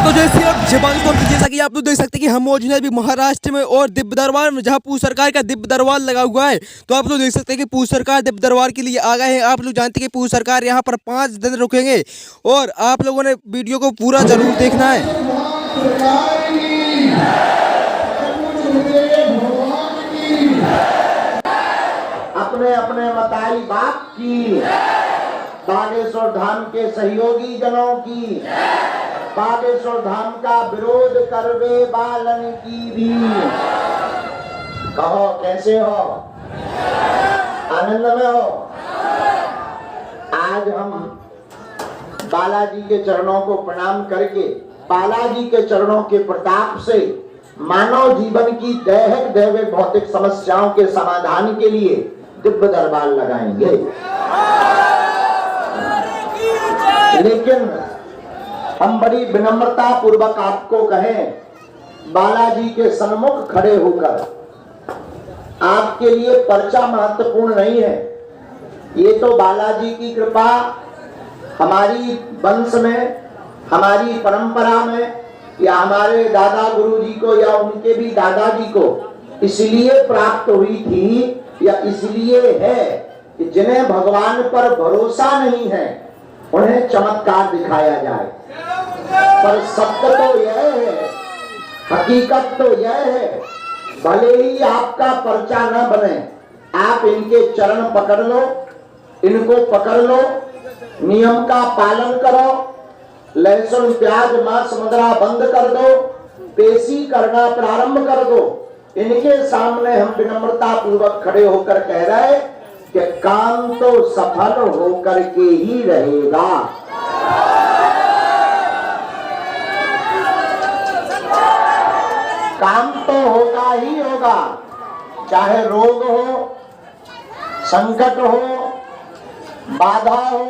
तो जैसा कि आप लोग देख सकते हैं कि हम मौजूद हैं अभी महाराष्ट्र में और दिव्य दरबार में, जहां पूछ सरकार का दिव्य दरबार लगा हुआ है। तो आप लोग देख सकते हैं कि पूछ सरकार दिव्य दरबार के लिए आ गए हैं। आप लोग जानते हैं कि पूछ सरकार यहां पर 5 दिन रुकेंगे और आप लोगों ने वीडियो को पूरा जरूर देखना है। अपने अपने मताई बाप की, बागेश्वर धाम के सहयोगी जनों की, बागेश्वर धाम का विरोध करवे बालन की भी। कहो कैसे हो, आनंद में हो। आज हम बालाजी के चरणों को प्रणाम करके, बालाजी के चरणों के प्रताप से मानव जीवन की दैहिक दैविक भौतिक समस्याओं के समाधान के लिए दिव्य दरबार लगाएंगे। लेकिन हम बड़ी विनम्रता पूर्वक आपको कहें, बालाजी के सन्मुख खड़े होकर आपके लिए पर्चा महत्वपूर्ण नहीं है। ये तो बालाजी की कृपा हमारी वंश में, हमारी परंपरा में, या हमारे दादा गुरुजी को या उनके भी दादाजी को इसलिए प्राप्त हुई थी, या इसलिए है कि जिन्हें भगवान पर भरोसा नहीं है उन्हें चमत्कार दिखाया जाए। पर सत्य तो यह है, हकीकत तो यह है, भले ही आपका पर्चा न बने, आप इनके चरण पकड़ लो, इनको पकड़ लो, नियम का पालन करो, लहसुन प्याज मांस मदिरा बंद कर दो, पेशी करना प्रारंभ कर दो। इनके सामने हम विनम्रता पूर्वक खड़े होकर कह रहे कि काम तो सफल होकर के ही रहेगा। काम तो होगा ही होगा, चाहे रोग हो, संकट हो, बाधा हो,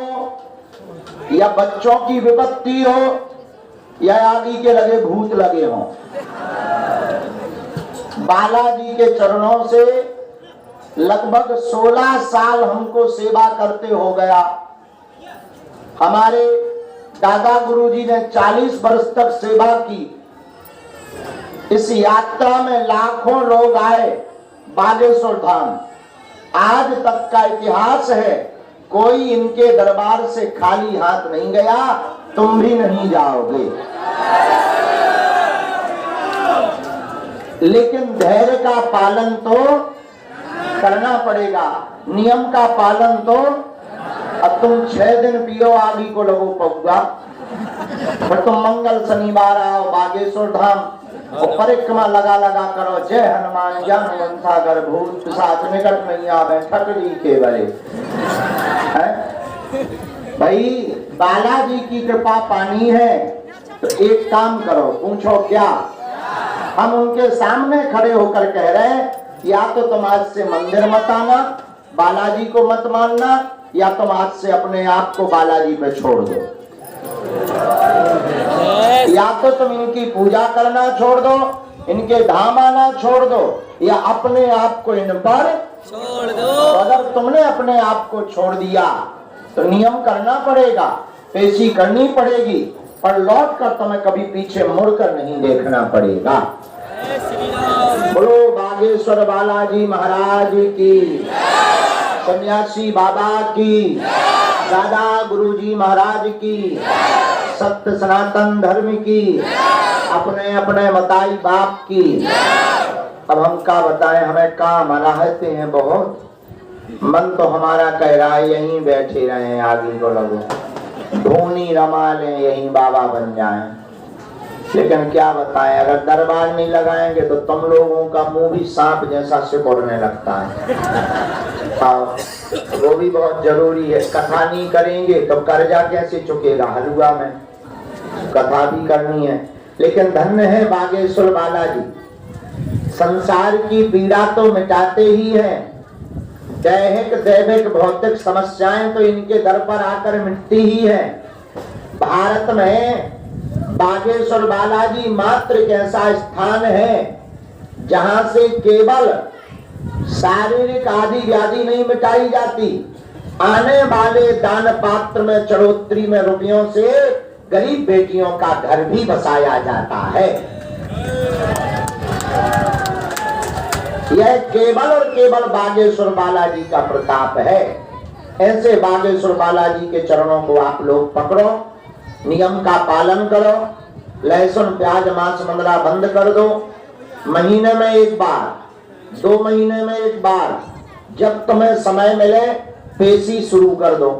या बच्चों की विपत्ति हो, या आदि के लगे भूत लगे हों। बालाजी के चरणों से लगभग 16 साल हमको सेवा करते हो गया। हमारे दादा गुरुजी ने 40 वर्ष तक सेवा की। इस यात्रा में लाखों लोग आए बागेश्वर धाम। आज तक का इतिहास है, कोई इनके दरबार से खाली हाथ नहीं गया, तुम भी नहीं जाओगे। लेकिन धैर्य का पालन तो करना पड़ेगा, नियम का पालन तो। अब तुम 6 दिन पियो, आदि को लगो पौगा, फिर तुम मंगल शनिवार आओ बागेश्वर धाम और परिक्रमा लगा लगा करो, जय हनुमान ज्ञान सागर भूत पिशाच निकट नहीं आवे ठकरी के बड़े। भाई बालाजी की कृपा पानी है तो एक काम करो, पूछो क्या? हम उनके सामने खड़े होकर कह रहे हैं, या तो तुम आज से मंदिर मत आना, बालाजी को मत मानना, या तुम आज से अपने आप को बालाजी पे छोड़ दो। या तो तुम इनकी पूजा करना छोड़ दो, इनके धाम आना छोड़ दो, या अपने आप को इन पर छोड़ दो। अगर तुमने अपने आप को छोड़ दिया तो नियम करना पड़ेगा, पेशी करनी पड़ेगी, पर लौट कर तुम्हें कभी पीछे मुड़कर नहीं देखना पड़ेगा। बोलो बागेश्वर बालाजी महाराज की, सन्यासी बाबा की, दादा गुरुजी महाराज की, सत्य सनातन धर्म की, अपने अपने मताई बाप की। अब हम क्या बताएं, हमें काम रहते हैं बहुत, मन तो हमारा कह रहा है यहीं बैठे रहे, आगे को लगो धोनी रमा लें, यहीं बाबा बन जाएं। लेकिन क्या बताएं, अगर दरबार नहीं लगाएंगे तो तुम लोगों का मुंह भी सांप जैसा सिकुड़ने लगता है। हाँ, वो भी बहुत जरूरी है। कथा नहीं करेंगे तो कर्जा कैसे चुकेगा? हलुआ में कथा भी करनी है। लेकिन धन्य है बागेश्वर बालाजी, संसार की पीड़ा तो मिटाते ही हैं, दैहिक दैविक भौतिक समस्याएं तो इनके दर पर आकर मिटती ही है। भारत में बागेश्वर बालाजी मात्र एक ऐसा स्थान है जहां से केवल शारीरिक आदि व्याधि नहीं मिटाई जाती, आने वाले दान पात्र में चढ़ोतरी में रुपयों से गरीब बेटियों का घर भी बसाया जाता है। यह केवल और केवल बागेश्वर बालाजी का प्रताप है। ऐसे बागेश्वर बालाजी के चरणों को आप लोग पकड़ो, नियम का पालन करो, लहसुन प्याज मांस मंदरा बंद कर दो। महीने में एक बार, 2 महीने में एक बार, जब तुम्हें समय मिले पेशी शुरू कर दो।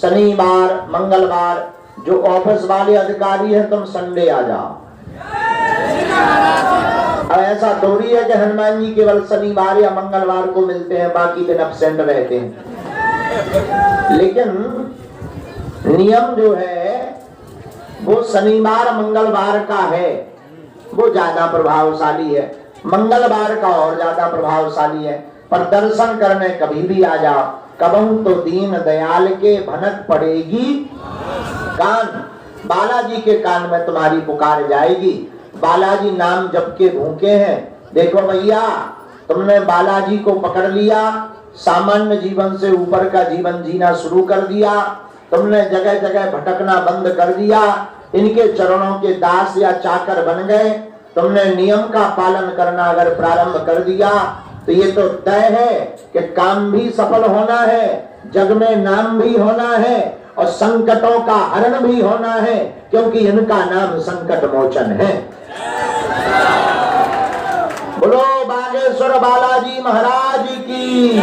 शनिवार मंगलवार, जो ऑफिस वाले अधिकारी हैं तुम संडे आ जाओ। अब ऐसा थोड़ी है कि हनुमान जी केवल शनिवार या मंगलवार को मिलते हैं, बाकी दिन एब्सेंट रहते हैं। लेकिन नियम जो है वो शनिवार मंगलवार का है, वो ज्यादा प्रभावशाली है। मंगलवार का और ज्यादा प्रभावशाली है। पर दर्शन करने कभी भी आ जाओ, कबहू तो दीन दयाल के भनक पड़ेगी कान। बालाजी के कान में तुम्हारी पुकार जाएगी। बालाजी नाम जप के भूखे हैं। देखो भैया, तुमने बालाजी को पकड़ लिया, सामान्य जीवन से ऊपर का जीवन जीना शुरू कर दिया, तुमने जगह जगह भटकना बंद कर दिया, इनके चरणों के दास या चाकर बन गए, तुमने नियम का पालन करना अगर प्रारंभ कर दिया तो ये तो तय है कि काम भी सफल होना है, जग में नाम भी होना है और संकटों का हरण भी होना है, क्योंकि इनका नाम संकट मोचन है। बोलो बागेश्वर बालाजी महाराज की,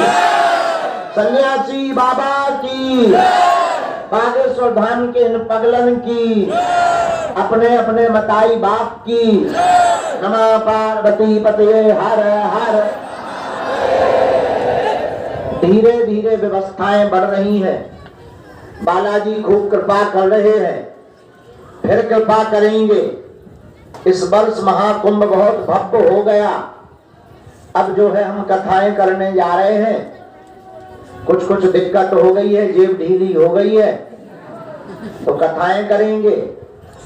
सन्यासी बाबा की, बागेश्वर धाम के इन पगलन की, अपने अपने मताई बाप की। नमः पार्वती पते हर हर। धीरे धीरे व्यवस्थाएं बढ़ रही हैं। बालाजी खूब कृपा कर रहे हैं, फिर कृपा करेंगे। इस वर्ष महाकुंभ बहुत भव्य हो गया। अब जो है हम कथाएं करने जा रहे हैं। कुछ कुछ दिक्कत हो गई है, जेब ढीली हो गई है, तो कथाएं करेंगे,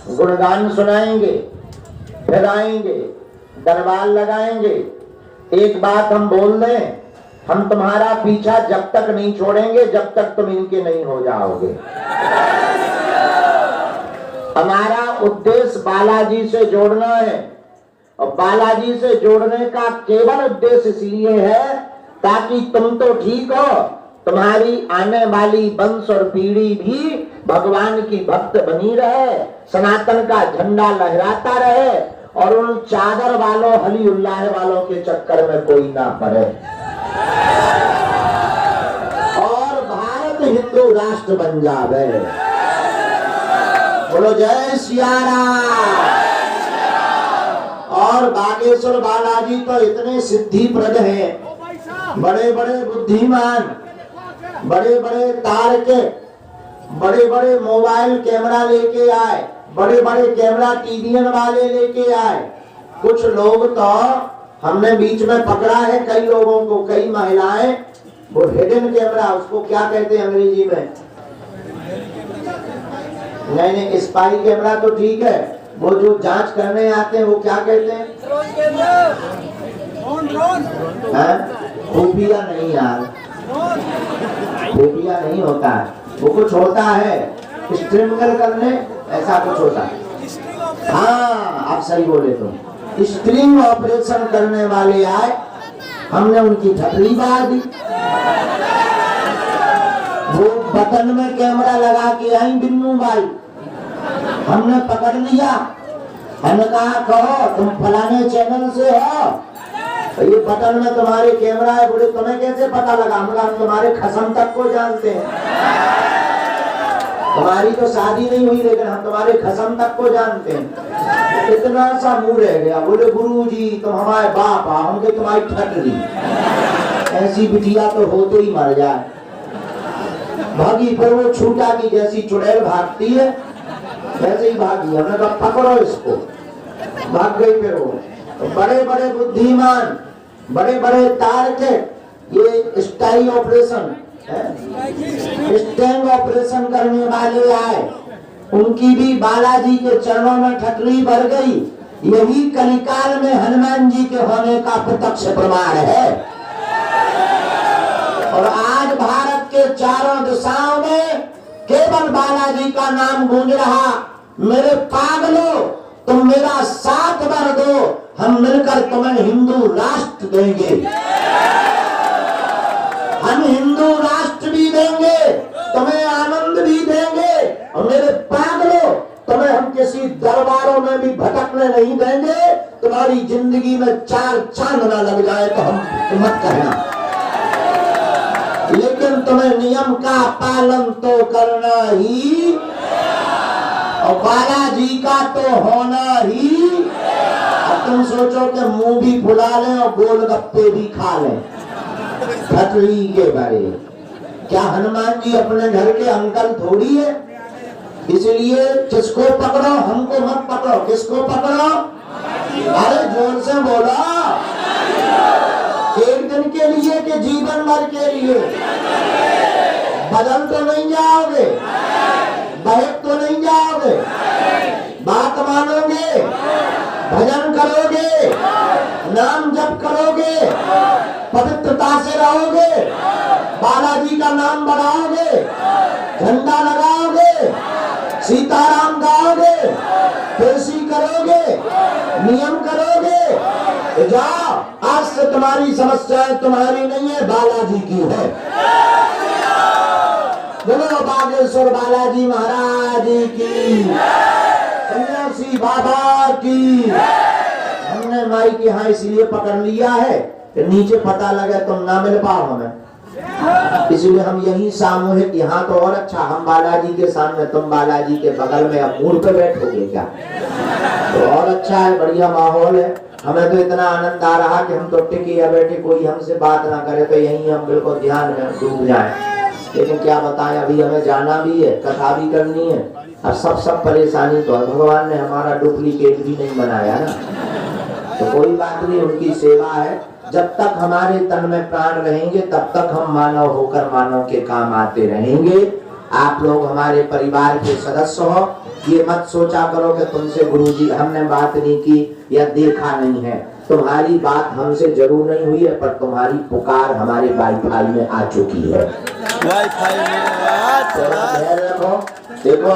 गुणगान सुनाएंगे, फिर आएंगे, दरबार लगाएंगे। एक बात हम बोल दें, हम तुम्हारा पीछा जब तक नहीं छोड़ेंगे जब तक तुम इनके नहीं हो जाओगे। हमारा उद्देश्य बालाजी से जोड़ना है, और बालाजी से जोड़ने का केवल उद्देश्य इसलिए है ताकि तुम तो ठीक हो, तुम्हारी आने वाली वंश और पीढ़ी भी भगवान की भक्त बनी रहे, सनातन का झंडा लहराता रहे, और उन चादर वालों हली उल्लाह वालों के चक्कर में कोई ना पड़े, और भारत हिंदू राष्ट्र बन जावे। बोलो जय सिया राम। और बागेश्वर बालाजी तो इतने सिद्धिप्रद हैं, बड़े बड़े बुद्धिमान, बड़े बड़े तारके, बड़े बड़े मोबाइल कैमरा लेके आए, बड़े बड़े कैमरा टीवीएन वाले लेके आए। कुछ लोग तो हमने बीच में पकड़ा है, कई लोगों को, कई महिलाएं, वो हिडन कैमरा, उसको क्या कहते हैं अंग्रेजी में? नहीं, स्पाई कैमरा तो ठीक है, वो जो जांच करने आते हैं वो क्या कहते हैं? खुफिया नहीं यार, खुफिया नहीं होता है, वो कुछ होता है स्ट्रिंगल करने, ऐसा कुछ होता है। हाँ, आप सही बोले। तुम स्ट्रिंग ऑपरेशन करने वाले आए, हमने उनकी ठकरी मार दी। वो बटन में कैमरा लगा के आई बिन्नू बाई, हमने पकड़ लिया, हमने कहा कहो तुम फलाने चैनल से हो, तो ये बटन में तुम्हारे कैमरा है। बोले तुम्हें कैसे पता लगा? हम तुम्हारे खसम तक को जानते हैं, तुम्हारी तो शादी नहीं हुई लेकिन हम तुम्हारे खसम तक को जानते हैं। इतना सा मुंह रह गया। बोले गुरुजी तुम हमारे बाप, हमके तुम्हारी ठग ली, ऐसी बिटिया तो होते ही मर जाए। भागी, फिर वो छूटा की जैसी चुड़ैल भागती है वैसे ही भागी। हमने कहा पकड़ो इसको, भाग गई। फिर वो तो बड़े बड़े बुद्धिमान, बड़े बड़े तारके, ये स्टाई ऑपरेशन, स्टैंग ऑपरेशन करने वाले आए, उनकी भी बालाजी के चरणों में ठकली बढ़ गई। यही कलिकाल में हनुमान जी के होने का प्रत्यक्ष प्रमाण है। और आज भारत के चारों दिशाओं में केवल बालाजी का नाम गूंज रहा, मेरे पागलों, तुम मेरा साथ भर दो, हम मिलकर तुम्हें हिंदू राष्ट्र देंगे। हम हिंदू राष्ट्र भी देंगे, तुम्हें आनंद भी देंगे, और मेरे पागलों, तुम्हें हम किसी दरबारों में भी भटकने नहीं देंगे। तुम्हारी जिंदगी में 4 चांद ना लग जाए तो हम मत कहना, लेकिन तुम्हें नियम का पालन तो करना ही, और बालाजी का तो होना ही। अब तुम सोचो कि मुंह भी फुला लें और गोलगप्पे भी खा लें खटरी के बारे। क्या हनुमान जी अपने घर के अंकल थोड़ी है? इसलिए किसको पकड़ो, हमको मत पकड़ो। किसको पकड़ो? अरे जोर से बोलो। एक दिन के लिए कि जीवन भर के लिए? बदल तो नहीं जाओगे, बहक तो नहीं जाओगे, बात मानोगे, भजन करोगे, नाम जप करोगे, पवित्रता से रहोगे, बालाजी का नाम बढ़ाओगे, झंडा लगाओगे, सीताराम गाओगे, तुलसी करोगे, नियम करोगे, तो जाओ। आज से तुम्हारी समस्याएं तुम्हारी नहीं है, बालाजी की है। बोलो बागेश्वर बालाजी महाराज की, सन्यासी बाबा की। हमने माई की हाँ इसलिए पकड़ लिया है कि नीचे पता लगे तुम ना मिल पाओ हमें, इसलिए हम यही सामूहिक। यहाँ तो और अच्छा, हम बालाजी के सामने, तुम बालाजी के बगल में, अब मूड पे बैठोगे क्या? तो और अच्छा है, बढ़िया माहौल है। हमें तो इतना आनंद आ रहा कि हम तो टिके या बैठे, कोई हमसे बात ना करे तो यही हम बिल्कुल ध्यान में डूब जाए। लेकिन क्या बताएं, अभी हमें जाना भी है, कथा भी करनी है, अब सब परेशानी तो है। भगवान ने हमारा डुप्लीकेट भी नहीं बनाया ना, तो कोई बात नहीं, उनकी सेवा है। जब तक हमारे तन में प्राण रहेंगे तब तक हम मानव होकर मानव के काम आते रहेंगे। आप लोग हमारे परिवार के सदस्य हो, ये मत सोचा करो कि तुमसे गुरुजी हमने बात नहीं की या देखा नहीं है। तुम्हारी बात हमसे जरूर नहीं हुई है, पर तुम्हारी पुकार हमारे वाईफाई में आ चुकी है। वाईफाई में देखो,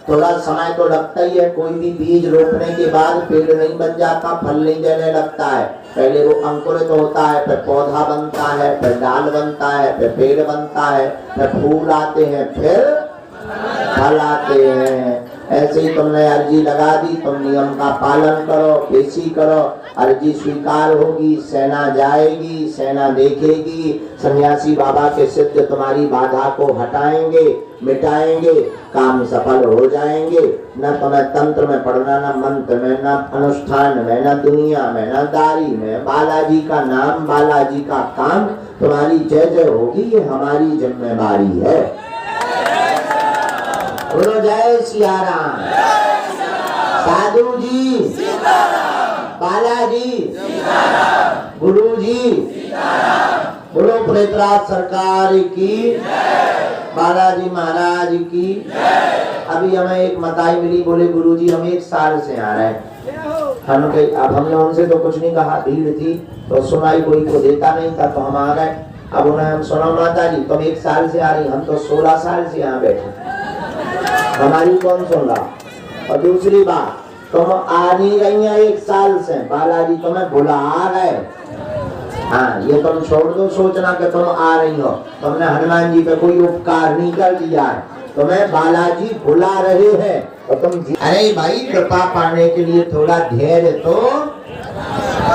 थोड़ा समय तो लगता ही है। कोई भी बीज रोपने के बाद पेड़ नहीं बन जाता, फल नहीं देने लगता है। पहले वो अंकुरित होता है, फिर पौधा बनता है, फिर डाल बनता है, फिर पेड़ बनता है, फिर फूल आते हैं, फिर फल आते हैं। ऐसे ही तुमने अर्जी लगा दी, तुम नियम का पालन करो, पेशी करो, अर्जी स्वीकार होगी, सेना जाएगी, सेना देखेगी, सन्यासी बाबा के सिद्ध तुम्हारी बाधा को हटाएंगे, मिटाएंगे, काम सफल हो जाएंगे। न तुम्हें तंत्र में पढ़ना, न मंत्र में, न अनुष्ठान में, न दुनिया में, न दारी में। बालाजी का नाम, बालाजी का काम, तुम्हारी जय जय होगी, ये हमारी जिम्मेदारी है। बोलो जय सिया राम। साधु जी, बालाजी, गुरु जी, बोलो प्रेतराज सरकार की, बालाजी महाराज की। अभी हमें एक मताई मिली, बोले गुरुजी हम 1 साल से आ रहे हैं। अब हमने उनसे तो कुछ नहीं कहा, भीड़ थी तो सुनाई कोई को देता नहीं था, तो हम आ गए। अब उन्हें हम सुना, माता जी तुम 1 साल से आ रही, हम तो 16 साल से यहाँ बैठे, हमारी कौन सुन रहा? और दूसरी बात, तुम आ नहीं रही हैं 1 साल से, बालाजी तुम्हें बुला गए। हाँ, ये तुम छोड़ दो सोचना कि तुम आ रही हो, तुमने हनुमान जी पे कोई उपकार नहीं कर दिया है, तुम्हें बालाजी बुला रहे हैं। तो तुम अरे भाई, कृपा पाने के लिए थोड़ा धैर्य तो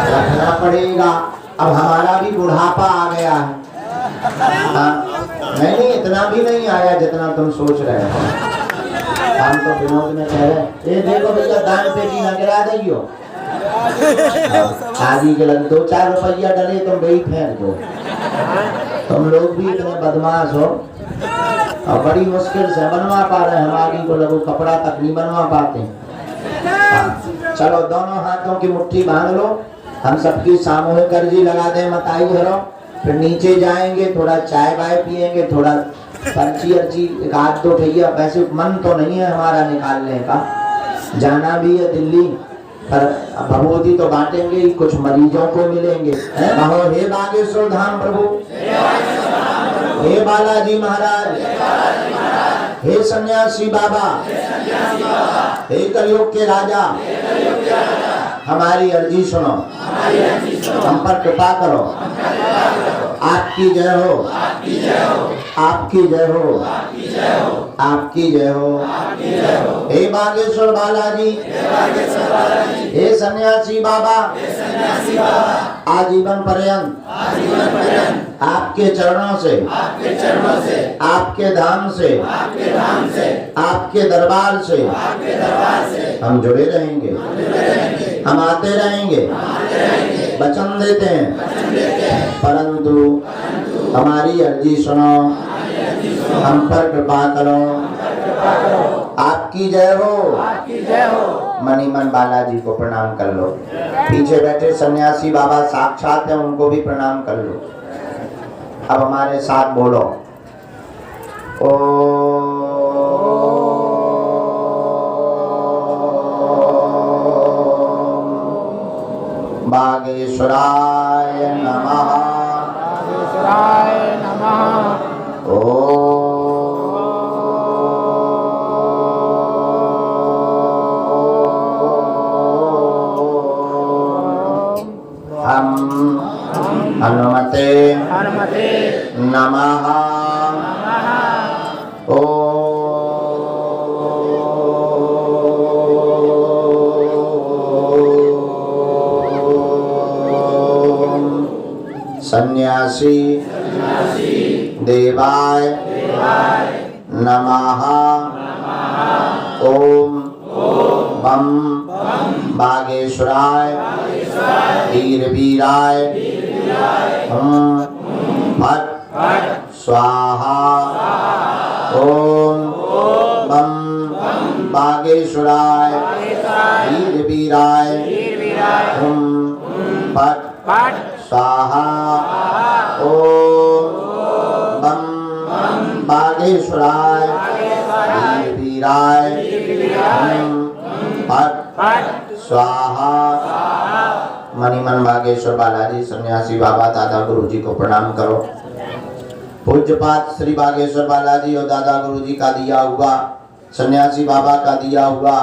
रखना पड़ेगा। अब हमारा भी बुढ़ापा आ गया है। नहीं, इतना भी नहीं आया जितना तुम सोच रहे हो। हम तो विनोद में कह रहे, ये देखो भैया दान पेटी न गिरा दियो, शादी के लग 2-4 रुपया डले तुम वही फेंक दो। तुम लोग भी इतने बदमाश हो, और बड़ी मुश्किल से बनवा पा रहे हैं। हमारी को लगो कपड़ा तक नहीं बनवा पाते। चलो दोनों हाथों की मुट्ठी बांध लो, हम सबकी सामूहिक अर्जी लगा दें, मताई भरो, फिर नीचे जाएंगे, थोड़ा चाय वाय पियेंगे, थोड़ा पर्ची अर्ची 1-2 भैया। वैसे मन तो नहीं है हमारा निकालने का, जाना भी है दिल्ली, पर भगवती तो बांटेंगे ही, कुछ मरीजों को मिलेंगे। कहो हे बागेश्वर धाम प्रभु, हे बालाजी महाराज, हे सन्यासी बाबा, हे कलयुग के राजा, हमारी अर्जी सुनो, हम पर कृपा करो। आपकी जय हो, आपकी जय हो, आपकी जय हो। हे बागेश्वर बालाजी, हे सन्यासी बाबा, आजीवन पर्यंत आपके चरणों से, आपके धाम से, आपके दरबार से हम जुड़े रहेंगे, हम आते रहेंगे, वचन देते हैं। परंतु हमारी अर्जी सुनो, हम पर कृपा करो। आपकी जय हो, मनी मन बालाजी को प्रणाम कर लो। पीछे बैठे सन्यासी बाबा साक्षात हैं, उनको भी प्रणाम कर लो। अब हमारे साथ बोलो, ओ बागेश्वराय नमः, बागेश्वराय नमः। ओ हनुमते नमः। ओ सन्यासी देवाय नमः। ओम बम बागेश्वराय वीर वीराय फट स्वाहा। ओम बम बागेश्वराय वीर वीराय फट स्वाहा। ओम बम बागेश्वराय वीर वीराय फट स्वाहा। मणिमन बागेश्वर बालाजी सन्यासी बाबा दादा गुरु जी को प्रणाम करो। पूज्यपात श्री बागेश्वर बालाजी और दादा गुरु जी का दिया हुआ, सन्यासी बाबा का दिया हुआ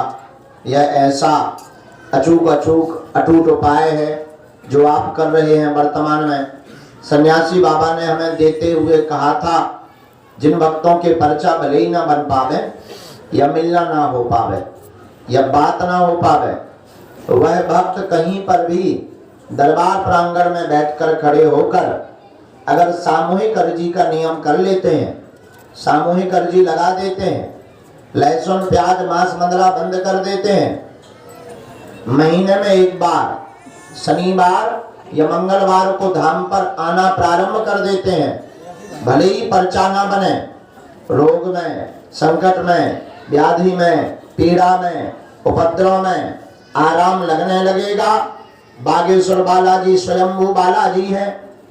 यह ऐसा अटूट उपाय है जो आप कर रहे हैं वर्तमान में। सन्यासी बाबा ने हमें देते हुए कहा था, जिन भक्तों के पर्चा भले ही ना बन पावे या मिलना ना हो पावे या बात ना हो पावे, वह भक्त कहीं पर भी दरबार प्रांगण में बैठकर खड़े होकर अगर सामूहिक अर्जी का नियम कर लेते हैं, सामूहिक अर्जी लगा देते हैं, लहसुन प्याज मांस मंदरा बंद कर देते हैं, महीने में एक बार शनिवार या मंगलवार को धाम पर आना प्रारंभ कर देते हैं, भले ही पर्चा ना बने, रोग में, संकट में, व्याधि में, पीड़ा में, उपद्रव में आराम लगने लगेगा। बागेश्वर बालाजी स्वयंभू बालाजी हैं,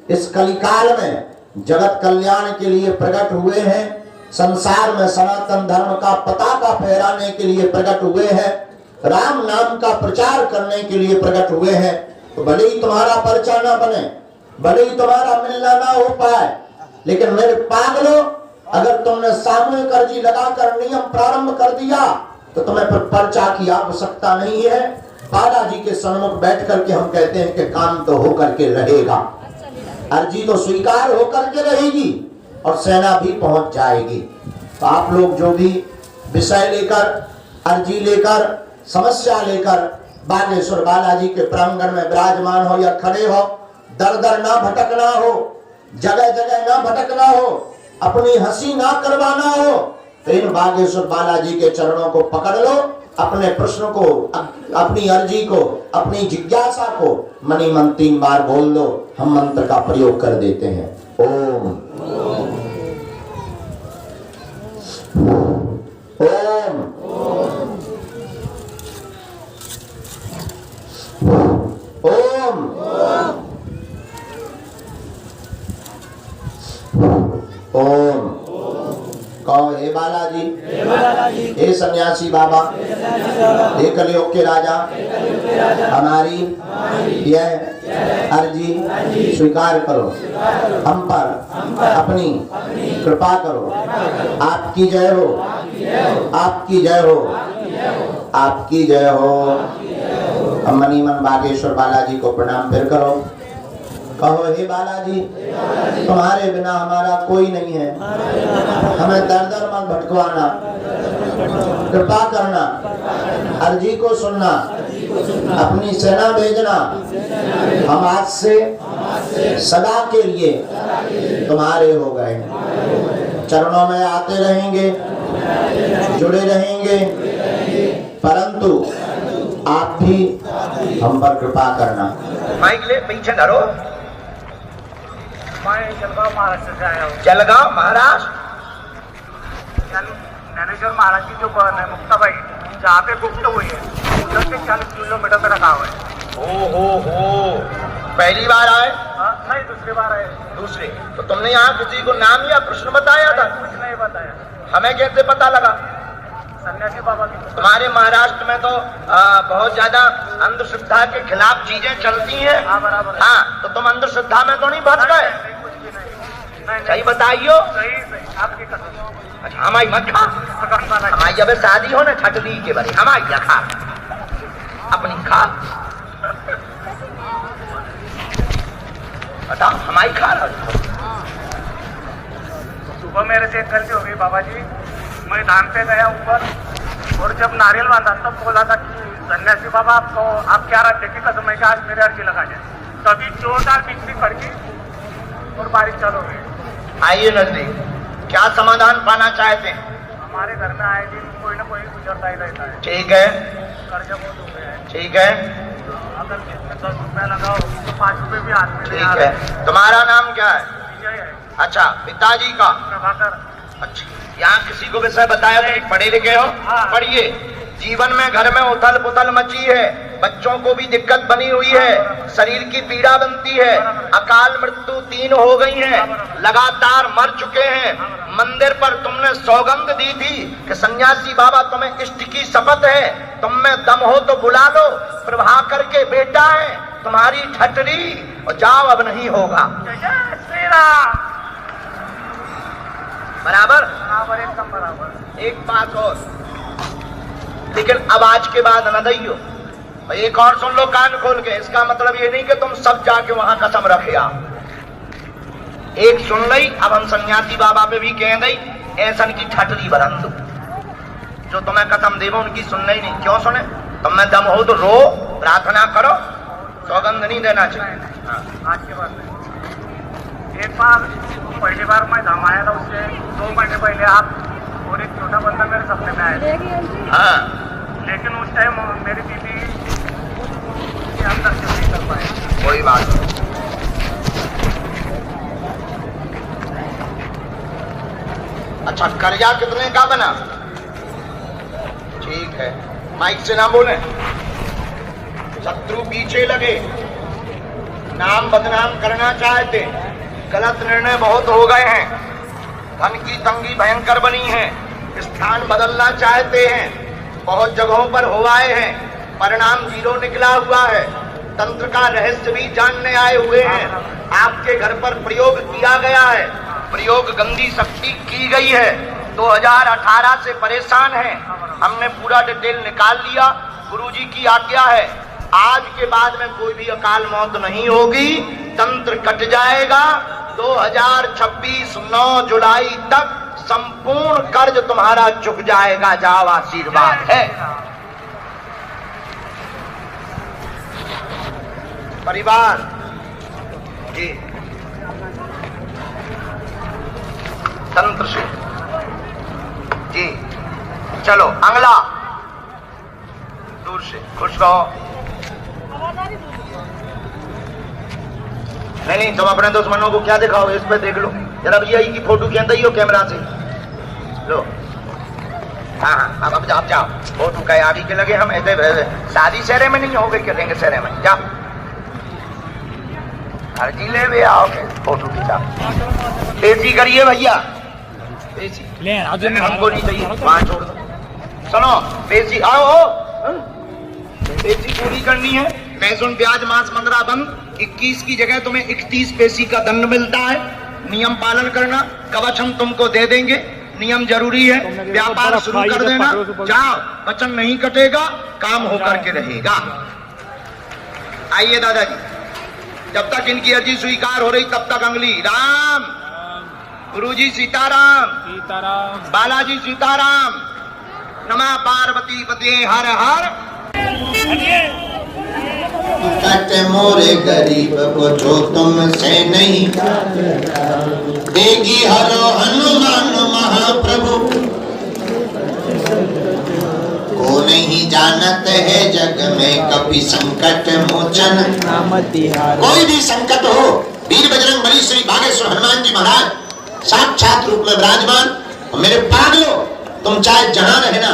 इस कलिकाल में जगत कल्याण के लिए प्रकट हुए हैं, संसार में सनातन धर्म का पताका फहराने के लिए प्रकट हुए हैं, राम नाम का प्रचार करने के लिए प्रकट हुए हैं। तो भले ही तुम्हारा पर्चा ना बने, भले ही तुम्हारा मिलना ना हो पाए, लेकिन मेरे पागलों, अगर तुमने सामूहिक अर्जी लगाकर नियम प्रारंभ कर दिया तो तुम्हें फिर पर्चा की आवश्यकता नहीं है। बालाजी के सन्मुख बैठ करके हम कहते हैं कि काम तो होकर के रहेगा, अर्जी तो स्वीकार होकर के रहेगी और सेना भी पहुंच जाएगी। तो आप लोग जो भी विषय लेकर, अर्जी लेकर, समस्या लेकर बागेश्वर बालाजी के प्रांगण में विराजमान हो या खड़े हो, दर दर ना भटकना हो, जगह जगह ना भटकना हो, अपनी हंसी ना करवाना हो, तो इन बागेश्वर बालाजी के चरणों को पकड़ लो, अपने प्रश्न को, अपनी अर्जी को, अपनी जिज्ञासा को मनी मन 3 बार बोल दो। हम मंत्र का प्रयोग कर देते हैं। ओम ओम ओम ओम। कहो हे बालाजी, हे सन्यासी बाबा, हे कलयुग के राजा, हमारी यह अर्जी स्वीकार करो, हम पर अपनी कृपा करो। आपकी जय हो, आपकी जय हो, आपकी जय हो। अब मनी मन बागेश्वर बालाजी को प्रणाम फिर करो। कहो हे बालाजी, तुम्हारे बिना हमारा कोई नहीं है, हमें दर दर मत भटकवाना, कृपा करना, अर्जी को सुनना, अपनी सेना भेजना। हम आज से सदा के लिए तुम्हारे हो गए, चरणों में आते रहेंगे, जुड़े रहेंगे, परंतु आप भी हम पर कृपा करना। माइक ले पीछे धरो। मैं जलगांव महाराष्ट्र से आया हूँ। जलगांव महाराष्ट्र। ज्ञानेश्वर महाराज की जो बहन है मुक्ताबाई, जहाँ पे गुप्त हुई है, उधर से 40 किलोमीटर पे रखा हुआ है। हो पहली बार आए? नहीं, दूसरी बार आए। दूसरी? तो तुमने यहाँ किसी को नाम या प्रश्न बताया था? कुछ नहीं बताया। हमें कैसे पता लगा? सन्यासी बाबा की। तुम्हारे महाराष्ट्र में तो बहुत ज्यादा अंधश्रद्धा के खिलाफ चीजें चलती हैं। हाँ, बराबर। हाँ, तो तुम अंधश्रद्धा में तो नहीं फंस गए? कुछ भी नहीं। सही बताइयो। सही आपकी कसम। अच्छा, हमारी मत खा। हमारी अब शादी हो ना छठदी के बारे, हमारी खा, अपनी खा, बताओ हमारी खा रहा। सुबह मेरे से एक गलती हो गई बाबा जी। मैं धाम पे गया ऊपर, और जब नारियल बांधा तब बोला था कि सन्यासी बाबा आपको आप क्या रखते की कसम है कि आज मेरे अर्जी लगा जाए। तभी जोरदार बिजली कड़की और बारिश चालू हो गई। आइए नजदीक, क्या समाधान पाना चाहते हैं? हमारे घर में आए दिन कोई ना कोई गुजरता ही रहता है। ठीक है, कर्जा बहुत हो गया है। ठीक है, अगर इसमें 10 रुपया लगाओ तो 5 रुपये भी हाथ में नहीं आ ठीक रहे। है। तुम्हारा नाम क्या है? विजय है। अच्छा, पिताजी का? प्रभाकर। अच्छा, यहाँ किसी को विषय बताया तो पढ़े लिखे हो? हाँ। पढ़िए। जीवन में घर में उथल पुथल मची है, बच्चों को भी दिक्कत बनी हुई है, शरीर की पीड़ा बनती है, अकाल मृत्यु 3 हो गई है, लगातार मर चुके हैं। मंदिर पर तुमने सौगंध दी थी कि सन्यासी बाबा तुम्हें इष्ट की शपथ है, तुम में दम हो तो बुला लो, प्रभाकर के बेटा है, तुम्हारी ठटरी, और जाओ अब नहीं होगा। जय श्री राम। बराबर? बराबर, एकदम बराबर। एक बात और, लेकिन अब आज के बाद न दैयो। एक और सुन लो कान खोल के, इसका मतलब ये नहीं कि तुम सब जाके वहां कसम रखे आओ। एक सुन ली, अब हम सन्यासी बाबा पे भी कह गई, ऐसन की ठटरी बरन दो, जो तुम्हें कसम देवो उनकी सुनना ही नहीं। क्यों सुने? तुम में दम हो तो रो, प्रार्थना करो, सौगंध नहीं देना चाहिए। हाँ। आज के बाद में एक बार पहली बार मैं धाम आया था, उससे 2 महीने पहले आप और एक छोटा बंदा मेरे सपने में आया था। हाँ, लेकिन उस टाइम मेरी दीदी के अंदर से नहीं कर पाए। कोई बात नहीं। अच्छा, कर्जा कितने का बना? ठीक है, माइक से ना बोले। शत्रु पीछे लगे, नाम बदनाम करना चाहते, गलत निर्णय बहुत हो गए हैं, धन की तंगी भयंकर बनी है, स्थान बदलना चाहते हैं, बहुत जगहों पर हुआए हैं, परिणाम 0 निकला हुआ है, तंत्र का रहस्य भी जानने आए हुए हैं, आपके घर पर प्रयोग किया गया है, प्रयोग गंदी शक्ति की गई है, 2018 से परेशान हैं, हमने पूरा डिटेल निकाल लिया, गुरुजी की आज्ञा है, आज के बाद में कोई भी अकाल मौत नहीं होगी, तंत्र कट जाएगा, 2026 9 जुलाई तक संपूर्ण कर्ज तुम्हारा चुक जाएगा। जाओ, आशीर्वाद है। परिवार जी, तंत्र से जी, चलो अगला, दूर से खुश रहो। नहीं, तुम अपने दुश्मनों को क्या दिखाओ, इस पे देख लो जरा, भैया की फोटो खींच दो कैमरा से, लो। हाँ, अब जाओ, फोटो का आगे के लगे, हम ऐसे शादी शहरे में नहीं हो गई, करेंगे शहरे में, जाओ अर्जी ले वे आओ, फोटो खींचा, तेजी करिए भैया, तेजी हमको नहीं चाहिए, वहां छोड़ दो। सुनो, तेजी आओ, तेजी पूरी करनी है। लहसुन प्याज मांस मंदरा बंद, 21 की जगह तुम्हें 31 पैसे का दंड मिलता है, नियम पालन करना। कवच हम तुमको दे देंगे, नियम जरूरी है। व्यापार शुरू कर देना, जाओ, वचन नहीं कटेगा, काम होकर के रहेगा। आइए दादाजी, जब तक इनकी अर्जी स्वीकार हो रही तब तक अंगली राम, गुरुजी सीताराम, बालाजी सीताराम, नमः पार्वती पते हर हर। कट मोरे गरीब को जो तुमसे नहीं देगी हरो हनुमान महाप्रभु को नहीं जानत है जग में कभी संकट मोचन। कोई भी संकट हो, वीर बजरंग बली श्री बागेश्वर हनुमान जी महाराज साक्षात रूप में विराजमान। मेरे पागलो, तुम चाहे जहां रहना,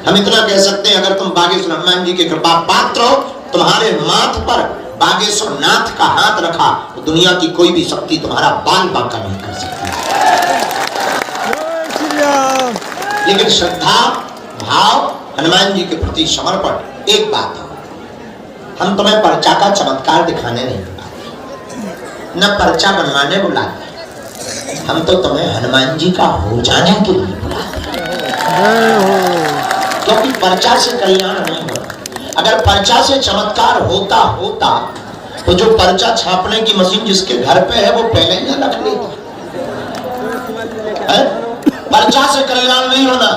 हम इतना कह सकते हैं, अगर तुम बागेश्वर हनुमान जी के कृपा पात्र हो, तुम्हारे माथ पर बागेश्वर नाथ का हाथ रखा तो दुनिया की कोई भी शक्ति तुम्हारा बाल बांका नहीं कर सकती। लेकिन श्रद्धा भाव, हनुमान जी के प्रति समर्पण एक बात है। हम तुम्हें पर्चा का चमत्कार दिखाने नहीं बुलाते, न पर्चा बनवाने बुलाते, हम तो तुम्हें हनुमान जी का हो जाने के लिए बुलाते हैं। क्योंकि पर्चा से कल्याण नहीं होता। अगर पर्चा से चमत्कार होता तो जो पर्चा छापने की मशीन जिसके घर पे है वो पहले ही ना रख लेता। पर्चा से कल्याण नहीं होना,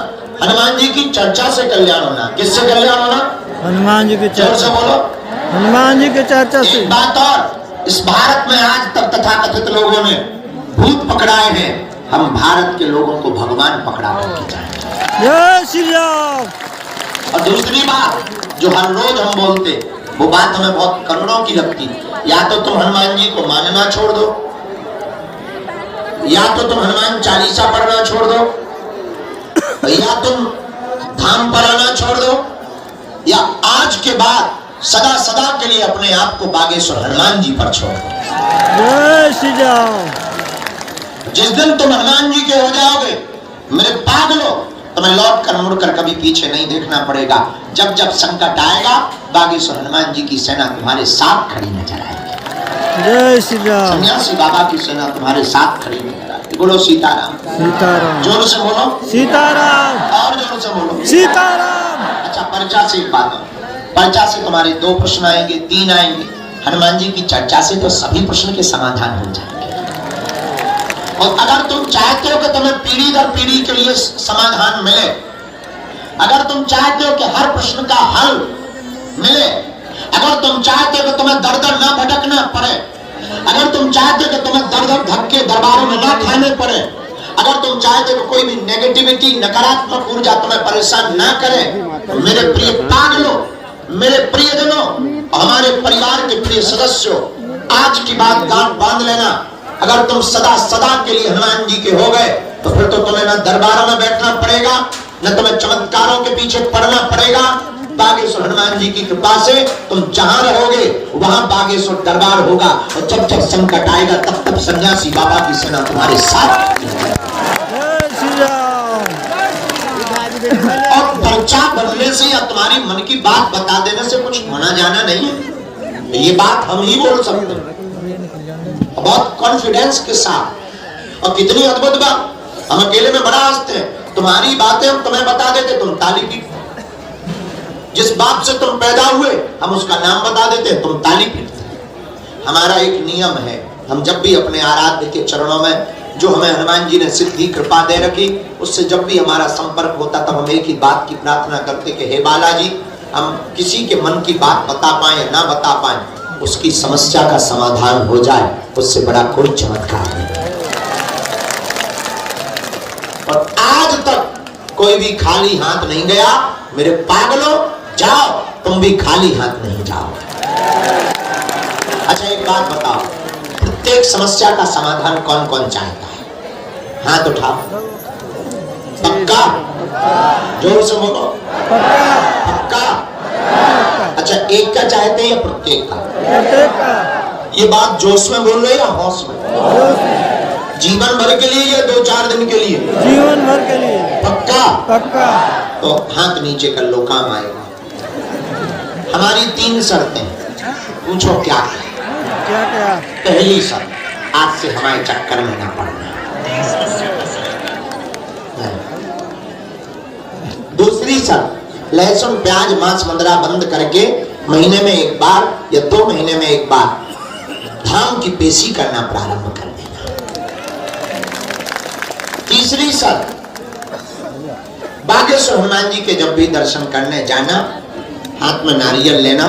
हनुमान जी की चर्चा से कल्याण होना। किससे कल्याण होना? हनुमान जी की चर्चा से बोलो, हनुमान जी की चर्चा से। एक बात और, इस भारत में आज तक तथाकथित लोगों ने भूत पकड़ाए हैं, हम भारत के लोगों को भगवान पकड़ा करके जाएंगे। जय श्री राम। और दूसरी बात जो हर रोज हम बोलते, वो बात हमें बहुत करुणों की लगती, या तो तुम हनुमान जी को मानना छोड़ दो, या तो तुम हनुमान चालीसा पढ़ना छोड़ दो, या तुम धाम पर आना छोड़ दो, या आज के बाद सदा सदा के लिए अपने आप को बागेश्वर हनुमान जी पर छोड़ दो। जय श्री राम। जिस दिन तुम हनुमान जी के हो जाओगे, मेरे पागलो, तुम्हें लौट कर मुड़कर कभी पीछे नहीं देखना पड़ेगा। जब जब संकट आएगा, बागेश्वर हनुमान जी की सेना तुम्हारे साथ खड़ी नजर आएगी। जय श्री राम। सन्यासी बाबा की सेना तुम्हारे साथ खड़ी नजर आएगी। बोलो सीताराम। सीताराम। जोर से बोलो सीताराम। और जोर से बोलो सीताराम। अच्छा, पर्चा से एक बात, पर्चा से तुम्हारे 2 प्रश्न आएंगे, 3 आएंगे। हनुमान जी की चर्चा से तो सभी प्रश्न के समाधान हो जाएंगे। और अगर तुम चाहते हो कि तुम्हें पीढ़ी दर पीढ़ी के लिए समाधान मिले, अगर तुम चाहते हो कि हर प्रश्न का हल मिले, अगर तुम चाहते हो कि तुम्हें दर दर ना भटकना पड़े, अगर तुम चाहते हो कि तुम्हें दर दर धक्के दरबारों में ना खाने पड़े, अगर तुम चाहते हो कि कोई भी नेगेटिविटी, नकारात्मक ऊर्जा तुम्हें परेशान ना करे, तो मेरे प्रिय पागलों, मेरे प्रियजनों, हमारे परिवार के प्रिय सदस्यों, आज की बात गांठ बांध लेना। अगर तुम सदा सदा के लिए हनुमान जी के हो गए, तो फिर तो तुम्हें न दरबारों में बैठना पड़ेगा, न तुम्हें चमत्कारों के पीछे पड़ना पड़ेगा। बागेश्वर हनुमान जी की कृपा से तुम जहां रहोगे वहां बागेश्वर दरबार होगा। और जब जब संकट आएगा, तब तब सन्यासी बाबा की सेना तुम्हारे साथ। और पर्चा बनने से या तुम्हारी मन की बात बता देने से कुछ होना जाना नहीं है। ये बात हम ही बोल सकते हैं बहुत कॉन्फिडेंस के साथ। और कितनी अद्भुत बात, हम अकेले में बड़ा हंसते हैं। तुम्हारी बातें हम तुम्हें बता देते, तुम ताली पीटते। जिस बाप से तुम पैदा हुए, हम उसका नाम बता देते, तुम ताली पीटते। हमारा एक नियम है, हम जब भी अपने आराध्य के चरणों में, जो हमें हनुमान जी ने सिद्धि कृपा दे रखी, उससे जब भी हमारा संपर्क होता, तब हम एक ही बात की प्रार्थना करते कि हे बालाजी, हम किसी के मन की बात बता पाए या ना बता पाए, उसकी समस्या का समाधान हो जाए, उससे बड़ा कोई चमत्कार नहीं। और आज तक कोई भी खाली हाथ नहीं गया। मेरे पागलों, जाओ, तुम भी खाली हाथ नहीं जाओ। अच्छा, एक बात बताओ, प्रत्येक समस्या का समाधान कौन कौन चाहता है? हाथ उठाओ। पक्का? जोर से बोलो। पक्का? अच्छा, एक का चाहते हैं या प्रत्येक का? ये बात जोश में बोल रहे या होश में? जीवन भर के लिए या 2-4 दिन के लिए? जीवन भर के लिए। पक्का? पक्का। तो हाथ नीचे कर लो, काम आएगा। हमारी 3 शर्तें, पूछो क्या क्या क्या? पहली शर्त, आज से हमारे चक्कर में ना पड़ना। दूसरी शर्त, लहसुन प्याज मांस मदिरा बंद करके महीने में एक बार या 2 महीने में एक बार धाम की पेशी करना प्रारंभ कर देना। तीसरी शर्त, बागेश्वर हनुमान जी के जब भी दर्शन करने जाना, हाथ में नारियल लेना,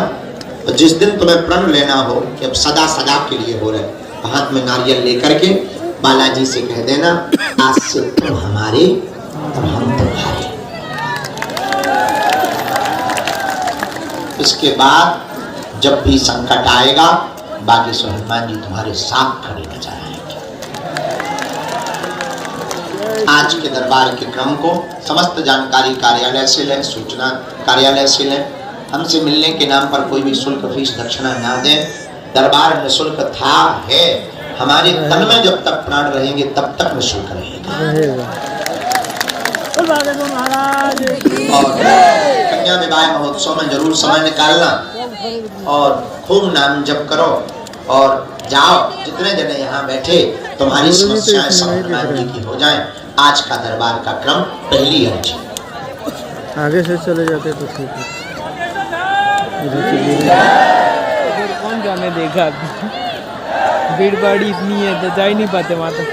और जिस दिन तुम्हें प्रण लेना हो कि अब सदा सदा के लिए हो रहे, हाथ में नारियल लेकर के बालाजी से कह देना, आज से तुम हमारे और हम तुम्हारे। इसके बाद जब भी संकट आएगा, बागेश्वर हनुमान जी तुम्हारे साथ खड़े नजर आएंगे। आज के दरबार के क्रम को समस्त जानकारी कार्यालय से लें, सूचना कार्यालय से लें। हमसे मिलने के नाम पर कोई भी शुल्क फीस दक्षिणा ना दें। दरबार निःशुल्क था, है, हमारे तन में जब तक प्राण रहेंगे तब तक निःशुल्क रहेगा। और कन्या विवाह महोत्सव में जरूर समय निकालना और खूब नाम जप करो और जाओ। जितने जने यहाँ बैठे तुम्हारी समस्याएं सब हनुमान जी की हो जाएं। आज का दरबार का क्रम पहली अर्जी। आगे से चले जाते तो ठीक है। इधर कौन जाने देगा, भीड़ भाड़ी इतनी है तो जा ही नहीं पाते वहाँ तक।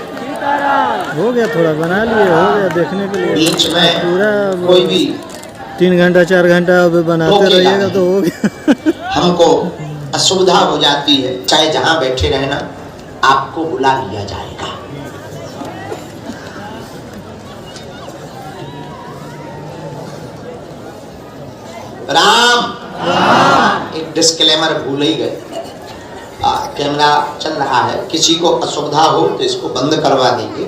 हो गया, थोड़ा बना लिए, हो गया देखने के लिए। बीच में पूरा कोई भी 3 घंटा 4 घंटा अब बनाते रहिएगा तो हो गया। हमको असुविधा हो जाती है, चाहे जहाँ बैठे रहना, आपको बुला लिया जाएगा। राम एक डिस्क्लेमर भूल ही गए। कैमरा चल रहा है, किसी को असुविधा हो तो इसको बंद करवा दीजिए,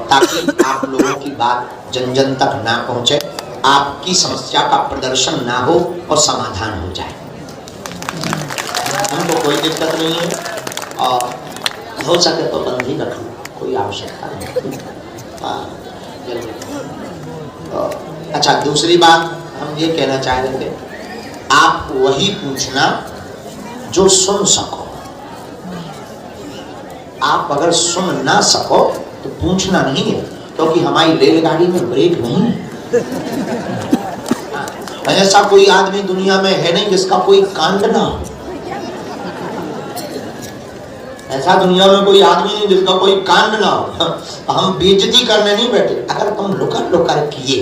ताकि आप लोगों की बात जन जन तक ना पहुंचे, आपकी समस्या का प्रदर्शन ना हो और समाधान हो जाए। हमको कोई दिक्कत नहीं है और हो सके तो बंद ही रख लो, कोई आवश्यकता नहीं। अच्छा, दूसरी बात हम ये कहना चाह रहे थे, आप वही पूछना जो सुन सको। आप अगर सुन ना सको तो पूछना नहीं है, क्योंकि हमारी रेलगाड़ी में ब्रेक नहीं है। ऐसा कोई आदमी दुनिया में है नहीं जिसका कोई कांड ना हो। ऐसा दुनिया में कोई आदमी नहीं जिसका कोई कांड ना हो। हम बेइज्जती करने नहीं बैठे। अगर तुम लुकर लुकर किए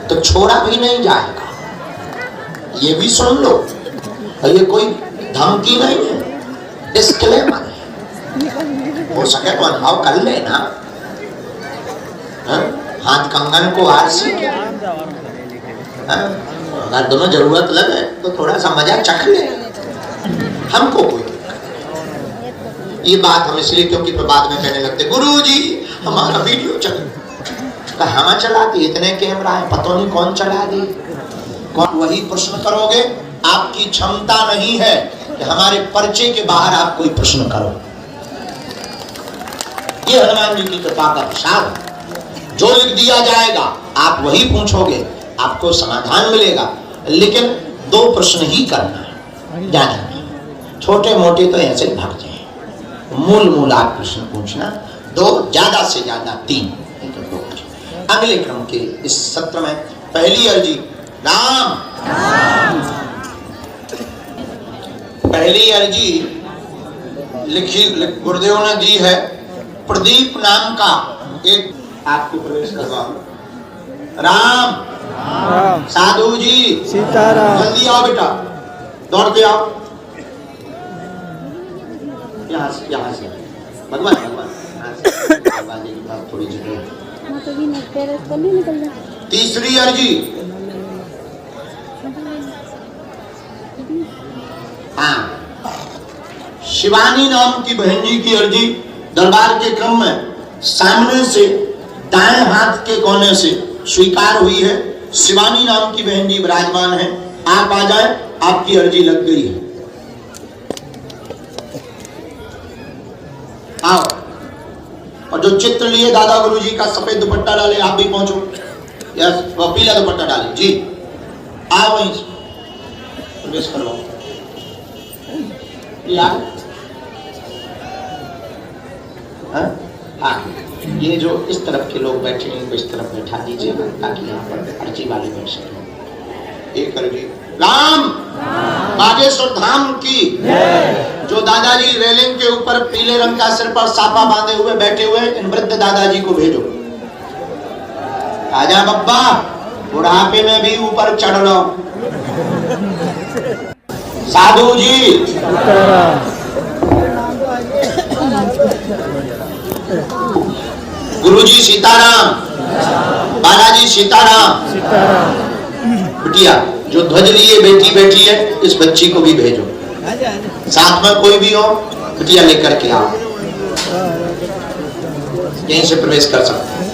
तो छोड़ा भी नहीं जाएगा, ये भी सुन लो। ये कोई धमकी नहीं है, डिस्क्लेमर है। हो सके तो अनुभव कर लेना। हाथ कंगन को आरसी के, अगर दोनों जरूरत लगे तो थोड़ा सा मजा चख ले। हमको कोई ये बात हम इसलिए क्योंकि तो बाद में कहने लगते, गुरुजी हमारा वीडियो चल, हम चलाती, इतने कैमरा है, पता नहीं कौन चला दी। वही प्रश्न करोगे, आपकी क्षमता नहीं है कि हमारे पर्चे के बाहर आप कोई प्रश्न करो। ये हनुमान जी की कृपा का प्रसाद। जो लिख दिया जाएगा आप वही पूछोगे, आपको समाधान मिलेगा। लेकिन 2 प्रश्न ही करना है, ज्यादा नहीं। छोटे मोटे तो ऐसे ही भाग जाए। मूल आप प्रश्न पूछना, 2 ज्यादा से ज्यादा 3। अगले क्रम के इस सत्र में पहली अर्जी राम। पहली अर्जी लिखी गुरुदेव ने दी है। प्रदीप नाम का एक आपको प्रवेश करवाओ। राम, साधु जी, सीताराम, जल्दी आओ बेटा, दौड़ते आओ। यहाँ से भगवान थोड़ी जगह। तीसरी अर्जी, हाँ, शिवानी नाम की बहन जी की अर्जी दरबार के क्रम में सामने से दाएं हाथ के कोने से स्वीकार हुई है। शिवानी नाम की बहन जी विराजमान है, आप आ जाए, आपकी अर्जी लग गई है। आओ। और जो चित्र लिए दादा गुरु जी का सफेद दुपट्टा डाले, आप भी पहुंचो। यस, वो पीला दुपट्टा डाले जी। आओ वहीं प्रवेश करो। हाँ? ये जो इस तरफ के लोग बैठे हैं इनको इस तरफ बैठा दीजिए ताकि यहाँ पर अर्जी वाले बैठ सकें। एक अर्जी राम बागेश्वर धाम की, जो दादाजी रेलिंग के ऊपर पीले रंग का सिर पर साफा बांधे हुए बैठे हुए इन वृद्ध दादाजी को भेजो। आजा बब्बा, बुढ़ापे में भी ऊपर चढ़ लो। साधु जी, गुरुजी सीताराम, बालाजी सीताराम। बिटिया जो ध्वज लिए बेटी बैठी है इस बच्ची को भी भेजो, साथ में कोई भी हो बिटिया लेकर के आओ, यहीं से प्रवेश कर सकते हैं।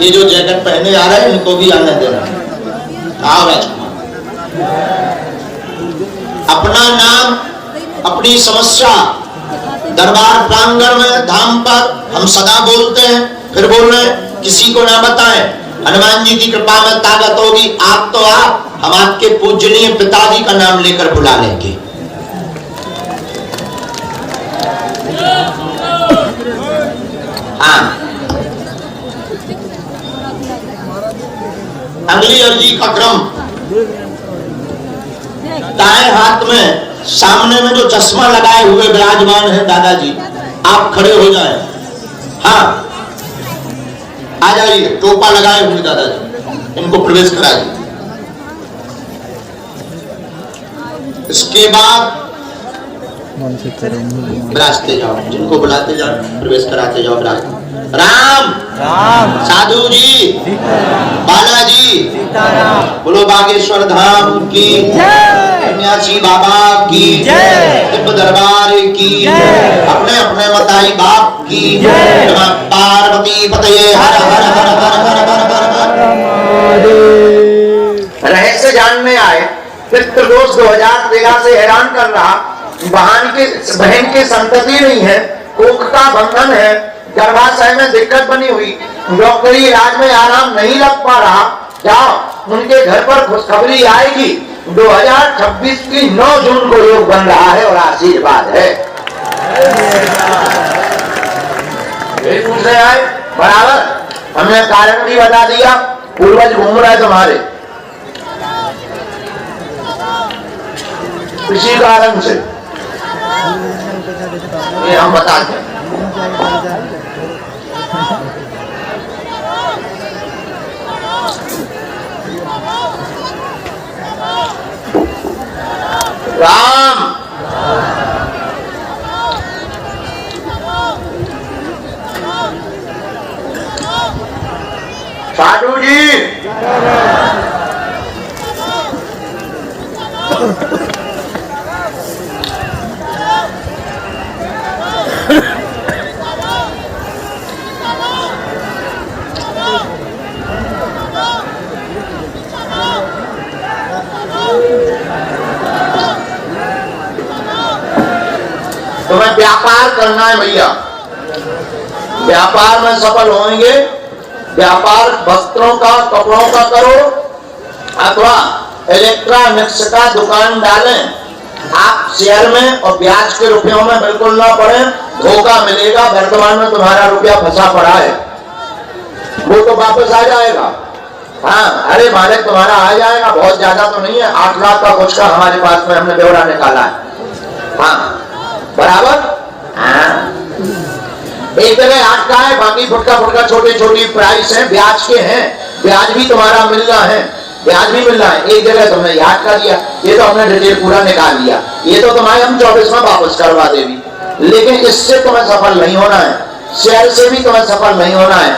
ये जो जैकेट पहने आ रहे हैं इनको भी आने देना। आओ राजकुमार, अपना नाम अपनी समस्या दरबार प्रांगण में धाम पर हम सदा बोलते हैं, फिर बोल रहे हैं किसी को ना बताएं। हनुमान जी की कृपा में ताकत होगी, आप तो आप, हम आपके पूजनीय पिताजी का नाम लेकर बुला लेंगे। हाँ, अगली अर्जी का क्रम, दाएं हाथ में सामने में जो चश्मा लगाए हुए विराजमान है दादाजी, आप खड़े हो जाएं। हाँ, आ जाइए, टोपा लगाए हुए दादाजी, इनको प्रवेश कराइए। इसके बाद विराजते जाओ, जिनको बुलाते जाओ प्रवेश कराते जाओ। विराजते राम राम, साधु जी, बालाजी, बोलो बागेश्वर धाम की, सन्यासी बाबा की, दिव्य दरबार की, अपने अपने मताई बाप की, पार्वती पतये हर हर हर हर हर हर हर। रहस्य जानने आए, पितृदोष 2013 से हैरान कर रहा, बहन की संतति नहीं है, कोख का बंधन है, गर्भाशय में दिक्कत बनी हुई, डॉक्टरी इलाज में आराम नहीं लग पा रहा, जाओ उनके घर पर खुशखबरी आएगी। 2026 की 9 जून को योग बन रहा है और आशीर्वाद है। पूछ रहे आए बराबर, हमने कारण भी बता दिया, पूर्वज घूम रहे तुम्हारे, इसी कारण से ये हम बताते हैं। राम साधु जी, तुम्हें व्यापार करना है भैया, व्यापार में सफल होंगे। व्यापार वस्त्रों का, कपड़ों का करो अथवा इलेक्ट्रॉनिक्स का दुकान डालें। आप शेयर में और ब्याज के रुपयों में बिल्कुल ना पड़े, धोखा मिलेगा। वर्तमान में तुम्हारा रुपया फंसा पड़ा है, वो तो वापस आ जाएगा। हाँ, अरे मालिक तुम्हारा आ जाएगा, बहुत ज्यादा तो नहीं है, 8 लाख का कुछ का हमारे पास में हमने ब्यौरा निकाला है। हाँ बराबर, हाँ। एक जगह 8 का है, बाकी फुटका फुटका छोटी छोटी प्राइस है, ब्याज के हैं, ब्याज भी तुम्हारा मिल रहा है, ब्याज भी मिल रहा है। एक जगह तुमने याद का दिया, ये तो हमने डिटेल पूरा निकाल लिया, ये तो तुम्हारे हम 24 में वापस करवा देंगे। लेकिन इससे तुम्हें सफल नहीं होना है, शेयर से भी तुम्हें सफल नहीं होना है।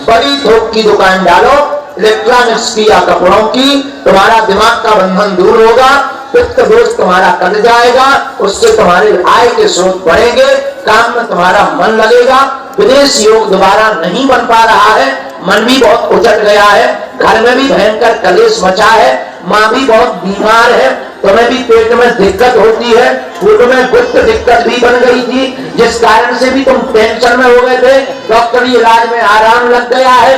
बड़ी थोक की दुकान डालो, इलेक्ट्रॉनिक्स की या कपड़ों की, तुम्हारा दिमाग का बंधन दूर होगा, पित्त दोष तुम्हारा कट जाएगा, उससे तुम्हारे आय के स्रोत बढ़ेंगे, काम में तुम्हारा मन लगेगा। विदेश योग दोबारा नहीं बन पा रहा है, मन भी बहुत उचट गया है, घर में भी भयंकर कलेश मचा है, माँ भी बहुत बीमार है, तुम्हें भी पेट में दिक्कत होती है, पूर्व में गुप्त दिक्कत भी बन गई थी, जिस कारण से भी तुम टेंशन में हो गए थे। डॉक्टरी इलाज में आराम लग गया है,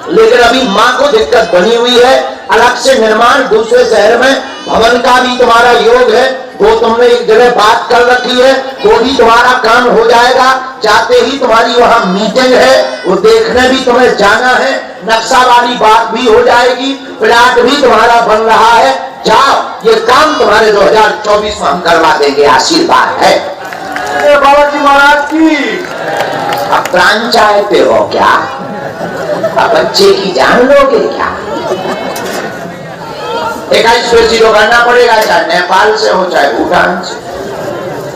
लेकिन अभी माँ को दिक्कत बनी हुई है। अलग से निर्माण दूसरे शहर में भवन का भी तुम्हारा योग है, वो तुमने एक जगह बात कर रखी है, वो भी तुम्हारा काम हो जाएगा। जाते ही तुम्हारी वहां मीटिंग है, वो देखने भी तुम्हें जाना है, नक्शा वाली बात भी हो जाएगी, प्लाट भी तुम्हारा बन रहा है। जाओ, ये काम तुम्हारे 2024 में हम करवा देंगे, आशीर्वाद है बाबा जी महाराज की। अब प्राण चाहते हो क्या? अब बच्चे की जान लोगे क्या? 21 तो करना पड़ेगा, चाहे नेपाल से हो चाहे भूटान से।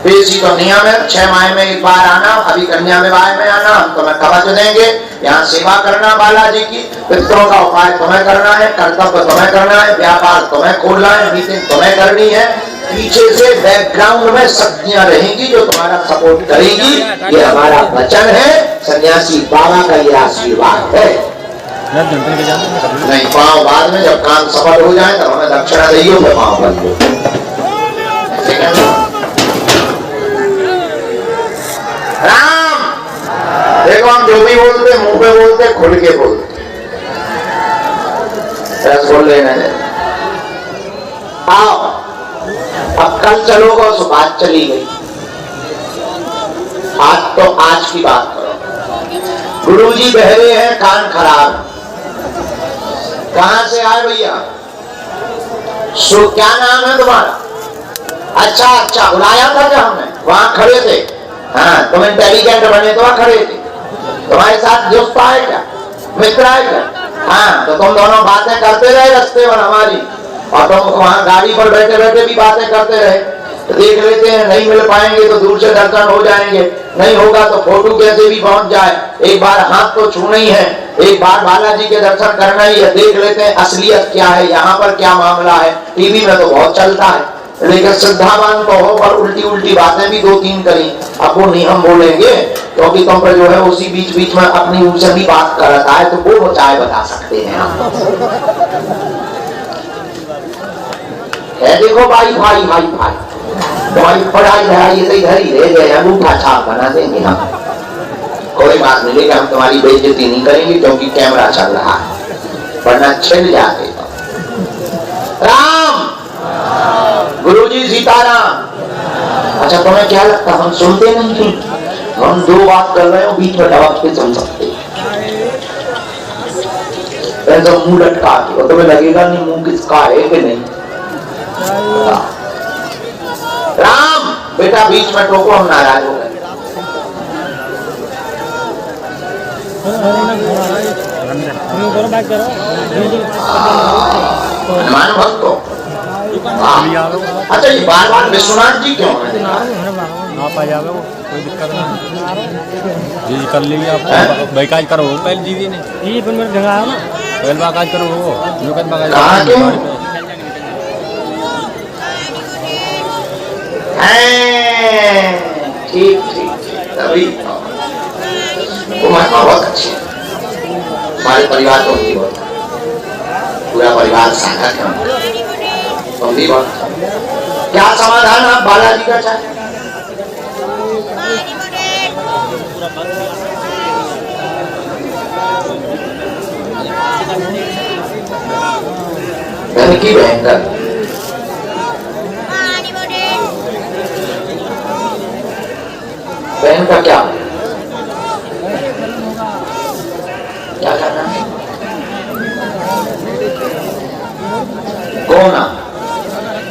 पेशी तो नियम है, 6 माह में एक बार आना, अभी कन्या विवाह में आना, हम तुम्हें कवच देंगे, यहाँ सेवा करना बालाजी की, पितरों का उपाय तुम्हें करना है, कर्तव्य तुम्हें करना है, व्यापार तुम्हें खोलना है, मीटिंग तुम्हें करनी है। पीछे से बैकग्राउंड में शक्तियां रहेंगी जो तुम्हारा सपोर्ट करेगी। ये हमारा वचन है, सन्यासी बाबा का ये आशीर्वाद है। नहीं, पाँव बाद में जब काम सफल हो जाए तब हमें दक्षिणा दइयो, फिर पाँव बन लो। राम, देखो हम जो भी बोलते मुंह पे बोलते, खुल के बोलते, बस बोल लेना है। आओ, अब कल चलोगे उस बात चली गई, आज तो आज की बात करो। गुरुजी बहरे हैं, कान खराब। कहां से आए भैया? क्या नाम है तुम्हारा? अच्छा, बुलाया था क्या हमने? वहां खड़े थे। हाँ, तुम इंटेलिजेंट बने तो वहां खड़े थे। तुम्हारे साथ दोस्त आए क्या? मित्र आए क्या? हाँ, तो तुम दोनों बातें करते रहे रास्ते पर हमारी, और तुम वहां गाड़ी पर बैठे बैठे भी बातें करते रहे। तो देख लेते हैं, नहीं मिल पाएंगे तो दूर से दर्शन हो जाएंगे, नहीं होगा तो फोटो कैसे भी पहुंच जाए। एक बार हाथ तो छूना ही है, एक बार बालाजी के दर्शन करना ही है, देख लेते हैं असलियत क्या है, यहाँ पर क्या मामला है। टीवी में तो बहुत चलता है, लेकिन श्रद्धावान तो हो, पर उल्टी उल्टी बातें भी 2-3 करी। अब वो नहीं हम बोलेंगे, क्योंकि तुम पर जो है उसी बीच बीच में अपनी उनसे भी बात कर रखा है, तो वो चाहे बता सकते हैं हम। देखो भाई, तुम्हारी पढ़ाई इधर ही रह गए, अंगूठा छाप बना देंगे हम। कोई बात नहीं, लेकिन हम तुम्हारी बेइज्जती नहीं करेंगे, क्योंकि कैमरा चल रहा है, वरना छिल जाते। राम, गुरुजी सीताराम। अच्छा, तुम्हें क्या लगता हम सुनते नहीं? हम 2 बात कर रहे हो, बीच में दबाव के सुन सकते, ऐसा मुंह लटका के, और तुम्हें लगेगा नहीं मुंह किसका है कि नहीं। राम, बेटा बीच में टोको, हम नाराज हो गए। हनुमान भक्त हो? अच्छा, ये बार विश्वनाथ जी क्यों है? आप आ जाओगे, वो कोई दिक्कत नहीं जी, कर लेंगे आप बैकाज करो पहले जी ने जी पर मेरे जगह ना पहले बाकाज करो वो नुकत बाकाज कहां के हैं? ठीक तभी वो महिमा बहुत अच्छी है, हमारे परिवार को भी बहुत, पूरा परिवार साझा है, तुम भी बहुत। क्या समाधान आप बालाजी का चाहते? धन की भयंकर